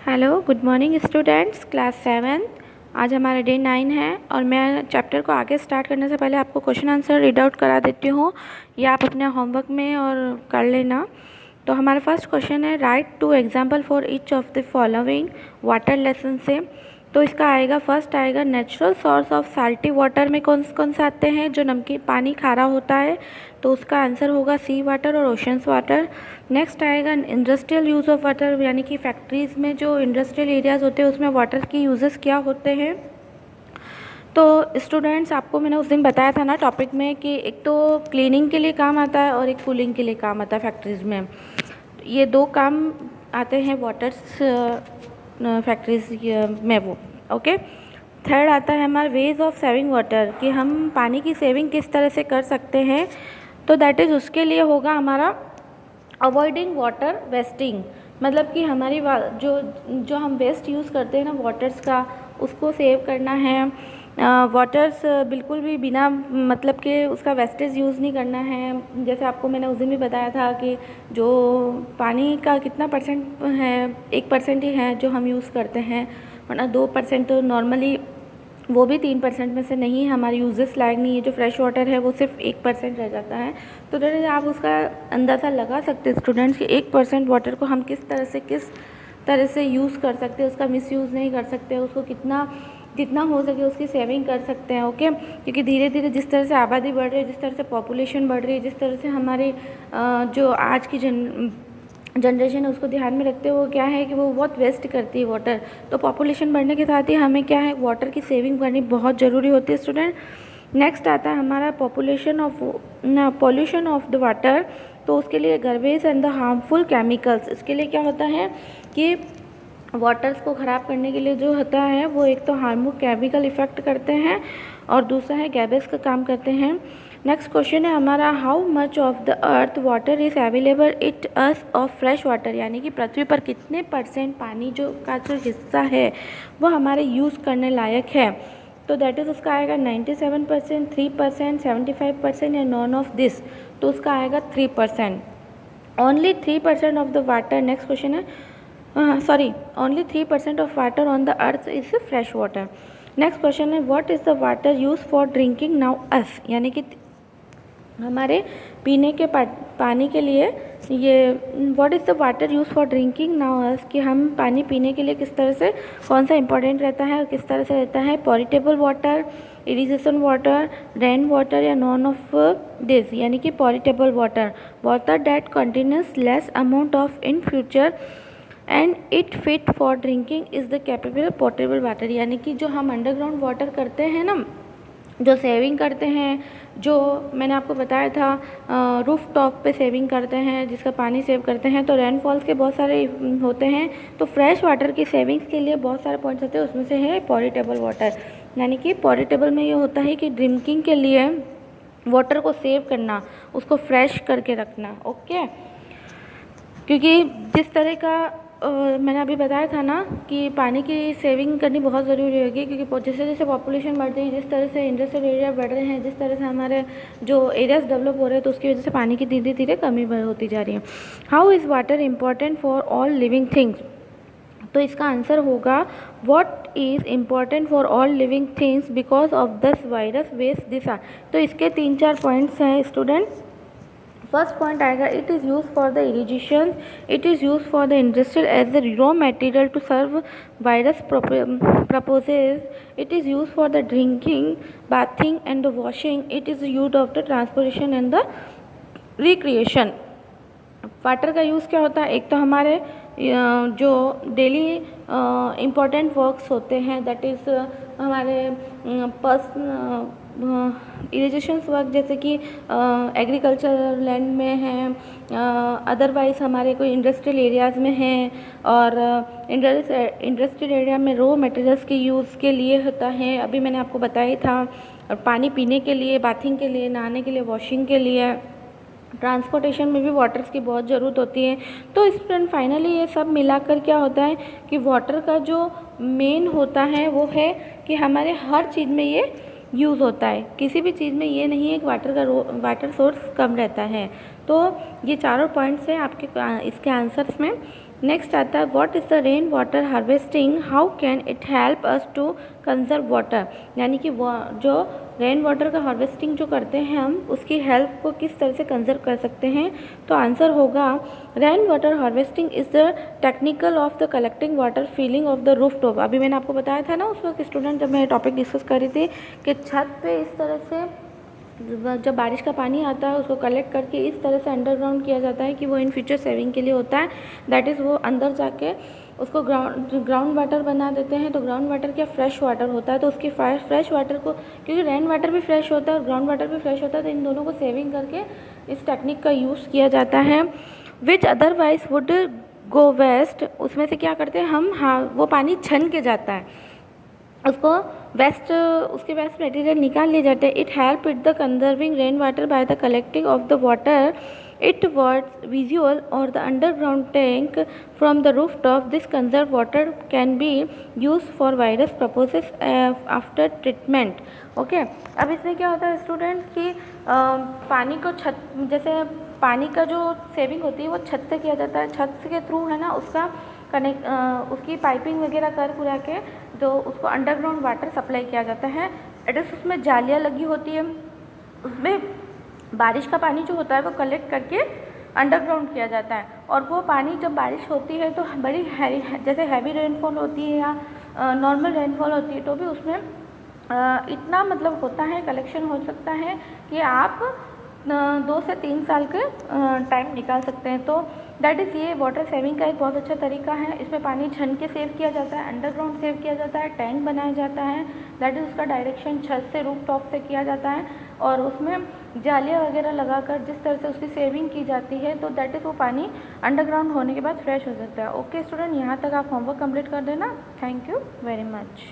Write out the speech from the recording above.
Hello, good morning students, class 7। आज हमारा day 9 है और मैं चैप्टर को आगे स्टार्ट करने से पहले आपको क्वेश्चन आंसर रीड आउट करा देती हूँ। या आप अपने होमवर्क में और कर लेना। तो हमारा फर्स्ट क्वेश्चन है, write two example for each of the following water lesson से। तो इसका आएगा, फर्स्ट आएगा natural source of salty water में कौन कौन से आते हैं, जो नमकीन पानी खारा होता है, तो उसका आंसर होगा सी वाटर और ओशंस वाटर। नेक्स्ट आएगा इंडस्ट्रियल यूज़ ऑफ वाटर, यानी कि फैक्ट्रीज़ में जो इंडस्ट्रियल एरियाज़ होते हैं उसमें वाटर की यूजेस क्या होते हैं। तो स्टूडेंट्स, आपको मैंने उस दिन बताया था ना टॉपिक में कि एक तो क्लीनिंग के लिए काम आता है और एक कूलिंग के लिए काम आता है फैक्ट्रीज़ में। ये दो काम आते हैं वाटर्स फैक्ट्रीज में वो। ओके, थर्ड आता है हमारा वेज ऑफ सेविंग वाटर, कि हम पानी की सेविंग किस तरह से कर सकते हैं। तो दैट इज़ उसके लिए होगा हमारा अवॉइडिंग वाटर वेस्टिंग, मतलब कि हमारी जो हम वेस्ट यूज़ करते हैं ना वाटर्स का, उसको सेव करना है। वाटर्स बिल्कुल भी बिना मतलब के उसका वेस्टेज यूज़ नहीं करना है। जैसे आपको मैंने उस दिन भी बताया था कि जो पानी का कितना परसेंट है, 1% ही है जो हम यूज़ करते हैं, वरना 2% तो नॉर्मली, वो भी 3% में से नहीं, हमारे यूजेस लायक नहीं है। जो फ्रेश वाटर है वो सिर्फ 1% रह जाता है। तो डर आप उसका अंदाज़ा लगा सकते हैं स्टूडेंट्स कि 1% वाटर को हम किस तरह से यूज़ कर सकते हैं, उसका मिसयूज़ नहीं कर सकते, उसको जितना हो सके उसकी सेविंग कर सकते हैं। ओके, क्योंकि धीरे धीरे जिस तरह से आबादी बढ़ रही है, जिस तरह से पॉपुलेशन बढ़ रही है, जिस तरह से हमारी जो आज की जनरेशन है उसको ध्यान में रखते हुए क्या है कि वो बहुत वेस्ट करती है वाटर। तो पॉपुलेशन बढ़ने के साथ ही हमें क्या है, वाटर की सेविंग करनी बहुत ज़रूरी होती है स्टूडेंट। नेक्स्ट आता है हमारा पॉल्यूशन ऑफ द वाटर। तो उसके लिए garbage and the harmful chemicals, इसके लिए क्या होता है कि वाटर्स को ख़राब करने के लिए जो होता है वो एक तो हार्मफुल केमिकल इफ़ेक्ट करते हैं और दूसरा है गैसेस का काम करते हैं। नेक्स्ट क्वेश्चन है हमारा, how much of the earth water is available it us of fresh water, यानी कि पृथ्वी पर कितने % पानी जो हिस्सा है वो हमारे यूज़ करने लायक है। तो दैट इज़ उसका आएगा 97%, 3%, 75% या नॉन ऑफ दिस। तो उसका आएगा 3%। Only 3% of the water, next question है, only 3% of water on the earth is fresh water. Next question है, what is the water use for drinking known as, यानी कि हमारे पीने के पानी के लिए ये what is the water use for drinking known as, कि हम पानी पीने के लिए किस तरह से, कौन सा इंपॉर्टेंट रहता है और किस तरह से रहता है। Potable water, irrigation water, rain water या नॉन ऑफ दिस, यानी कि potable water that contains less amount of in future and it fit for drinking is the capable portable water, यानी कि जो हम अंडरग्राउंड वाटर करते हैं ना, जो सेविंग करते हैं, जो मैंने आपको बताया था रूफ टॉप पे सेविंग करते हैं, जिसका पानी सेव करते हैं, तो रेनफॉल्स के बहुत सारे होते हैं। तो फ्रेश वाटर की सेविंग्स के लिए बहुत सारे पॉइंट्स होते हैं, उसमें से है पोरिटेबल वाटर, यानी कि पोरिटेबल में ये होता है कि ड्रिंकिंग के लिए वाटर को सेव करना, उसको फ्रेश करके रखना। ओके, क्योंकि जिस तरह का मैंने अभी बताया था ना कि पानी की सेविंग करनी बहुत ज़रूरी होगी, क्योंकि जैसे जैसे पॉपुलेशन बढ़ रही है, जिस तरह से इंडस्ट्रियल एरिया बढ़ रहे हैं, जिस तरह से हमारे जो एरियाज डेवलप हो रहे हैं, तो उसकी वजह से पानी की धीरे धीरे कमी होती जा रही है। How is water important for all living things, तो इसका आंसर होगा what is important for all living things because of this various waste this. तो इसके 3-4 पॉइंट्स हैं स्टूडेंट्स। फर्स्ट पॉइंट आएगा, it is use for the irrigation, it is use for the industrial as the raw material to serve various purposes, it is use for the drinking, bathing and the washing, it is use of the transportation and the recreation. Water का use क्या होता है, एक तो हमारे जो daily important works होते हैं, दैट इज़ हमारे इरिगेशंस वर्क, जैसे कि एग्रीकल्चर लैंड में हैं, अदरवाइज़ हमारे कोई इंडस्ट्रियल एरियाज़ में हैं, और इंडस्ट्रियल एरिया में रॉ मटेरियल्स के यूज़ के लिए होता है, अभी मैंने आपको बताया था। और पानी पीने के लिए, बाथिंग के लिए, नहाने के लिए, वॉशिंग के लिए, ट्रांसपोर्टेशन में भी वाटर्स की बहुत ज़रूरत होती है। तो इस फाइनली ये सब मिलाकर क्या होता है कि वाटर का जो मेन होता है वो है कि हमारे हर चीज़ में ये यूज़ होता है, किसी भी चीज़ में ये नहीं है कि वाटर सोर्स कम रहता है। तो ये चारों पॉइंट्स हैं आपके इसके आंसर्स में। नेक्स्ट आता है what is the rain water harvesting, how can it help us to conserve water, यानी कि वो जो रेन वाटर का हार्वेस्टिंग जो करते हैं हम, उसकी हेल्प को किस तरह से कंजर्व कर सकते हैं। तो आंसर होगा rain water harvesting is the technical of the collecting water feeling of the roof top. अभी मैंने आपको बताया था ना उस वक्त स्टूडेंट, जब मैं टॉपिक डिस्कस कर रही थी कि छत पे इस तरह से जब बारिश का पानी आता है उसको कलेक्ट करके इस तरह से अंडरग्राउंड किया जाता है कि वो इन फ्यूचर सेविंग के लिए होता है। दैट इज़ वो अंदर जाके उसको ग्राउंड वाटर बना देते हैं। तो ग्राउंड वाटर क्या फ्रेश वाटर होता है, तो उसकी फ्रेश वाटर को, क्योंकि रेन वाटर भी फ्रेश होता है और ग्राउंड वाटर भी फ्रेश होता है, तो इन दोनों को सेविंग करके इस टेक्निक का यूज़ किया जाता है। Which otherwise would go waste, उसमें से क्या करते हैं हम, हाँ वो पानी छन के जाता है, उसको उसके वेस्ट मटेरियल निकाल लिए जाते हैं। It help it the conserving rain water by the collecting of the water it words visual और the underground tank from the roof top. This conserve water can be use for various purposes after treatment. Okay, अब इसमें क्या होता है student कि पानी को छत, जैसे पानी का जो सेविंग होती है वो छत से किया जाता है, छत के थ्रू है ना, उसका उसकी पाइपिंग वगैरह कर पूरा के जो उसको अंडरग्राउंड वाटर सप्लाई किया जाता है। एटलीस्ट उसमें जालियाँ लगी होती है, उसमें बारिश का पानी जो होता है वो कलेक्ट करके अंडरग्राउंड किया जाता है। और वो पानी जब बारिश होती है तो बड़ी जैसे हैवी रेनफॉल होती है या नॉर्मल रेनफॉल होती है तो भी उसमें इतना मतलब होता है, कलेक्शन हो सकता है कि आप 2 से 3 साल के टाइम निकाल सकते हैं। तो दैट इज़ ये वाटर सेविंग का एक बहुत अच्छा तरीका है। इसमें पानी छन के सेव किया जाता है, अंडरग्राउंड सेव किया जाता है, टैंक बनाया जाता है, दैट इज़ उसका डायरेक्शन छत से रूफ टॉप से किया जाता है और उसमें जालियाँ वगैरह लगाकर जिस तरह से उसकी सेविंग की जाती है तो दैट इज़ वो पानी अंडरग्राउंड होने के बाद फ्रेश हो जाता है। ओके स्टूडेंट, यहाँ तक आप होमवर्क कंप्लीट कर देना। Thank you very much.